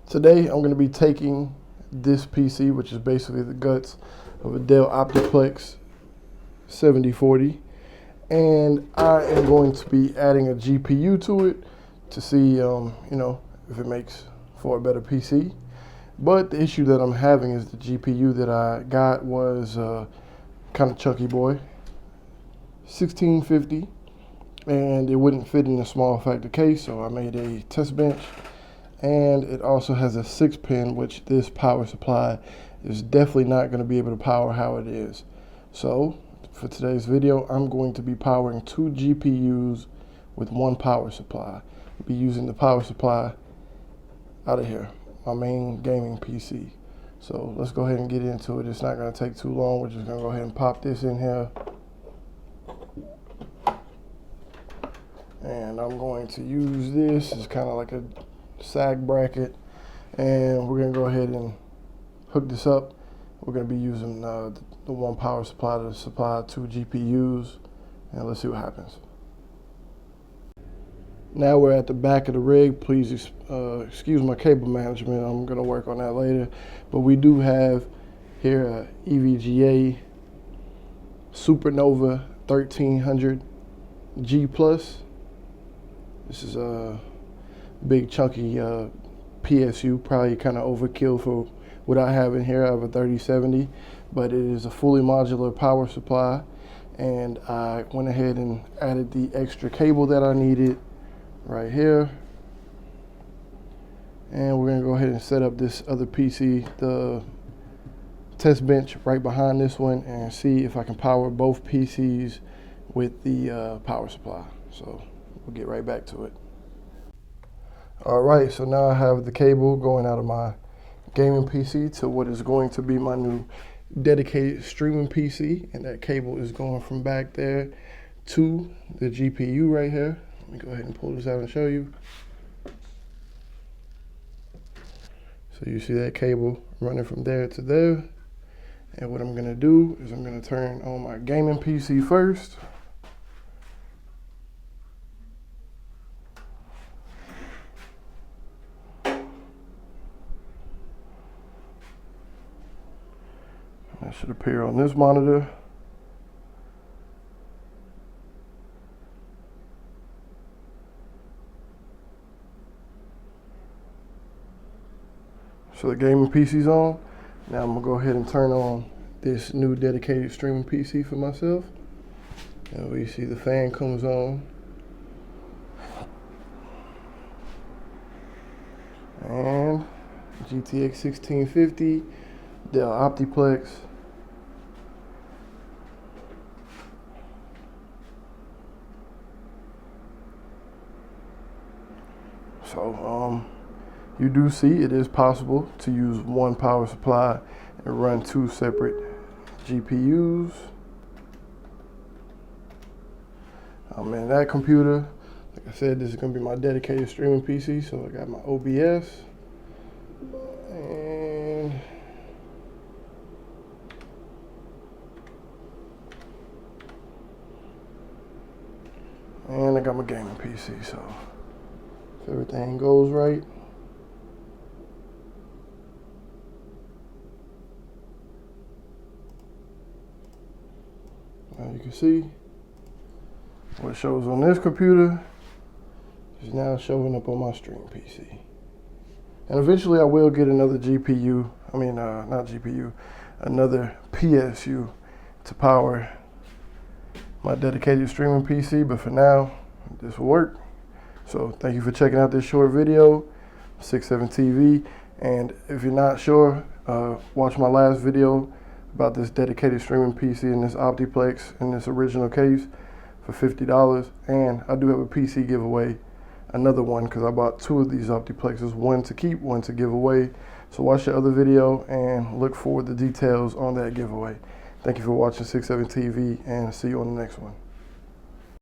Today I'm going to be taking this PC, which is basically the guts of a Dell Optiplex 7040, and I am going to be adding a GPU to it to see if it makes for a better PC. But the issue that I'm having is the GPU that I got was kind of chunky boy, 1650, and it wouldn't fit in the small factor case, so I made a test bench. And it also has a 6-pin, which this power supply is definitely not going to be able to power how it is. So for today's video, I'm going to be powering 2 GPUs with 1 power supply. I'll be using the power supply out of here, my main gaming PC. So let's go ahead and get into it. It's not going to take too long. We're just going to go ahead and pop this in here. And I'm going to use this as kind of like a sag bracket, and we're going to go ahead and hook this up. We're going to be using the 1 power supply to supply 2 GPUs, and let's see what happens. Now we're at the back of the rig. Please excuse my cable management. I'm going to work on that later. But we do have here a EVGA Supernova 1300 G+. This is a big chunky PSU, probably kind of overkill for what I have in here. I have a 3070, but it is a fully modular power supply, and I went ahead and added the extra cable that I needed right here. And we're gonna go ahead and set up this other PC, the test bench, right behind this one, and see if I can power both PCs with the power supply. So we'll get right back to it. All right, so now I have the cable going out of my gaming PC to what is going to be my new dedicated streaming PC, and that cable is going from back there to the GPU right here. Let me go ahead and pull this out and show you. So you see that cable running from there to there, and what I'm gonna do is I'm gonna turn on my gaming PC first. That should appear on this monitor. So the gaming PC's on. Now I'm gonna go ahead and turn on this new dedicated streaming PC for myself. And we see the fan comes on. And GTX 1650, Dell Optiplex. So you do see it is possible to use 1 power supply and run 2 separate GPUs. Man, that computer, like I said, this is going to be my dedicated streaming PC. So I got my OBS, and I got my gaming PC. So if everything goes right, now you can see what shows on this computer is now showing up on my stream PC. And eventually I will get another GPU, not GPU, another PSU to power my dedicated streaming PC, but for now, this will work. So thank you for checking out this short video, 67TV. And if you're not sure, watch my last video about this dedicated streaming PC and this Optiplex in this original case for $50. And I do have a PC giveaway, another one, because I bought 2 of these Optiplexes, 1 to keep, 1 to give away. So watch the other video and look for the details on that giveaway. Thank you for watching 67TV, and see you on the next one.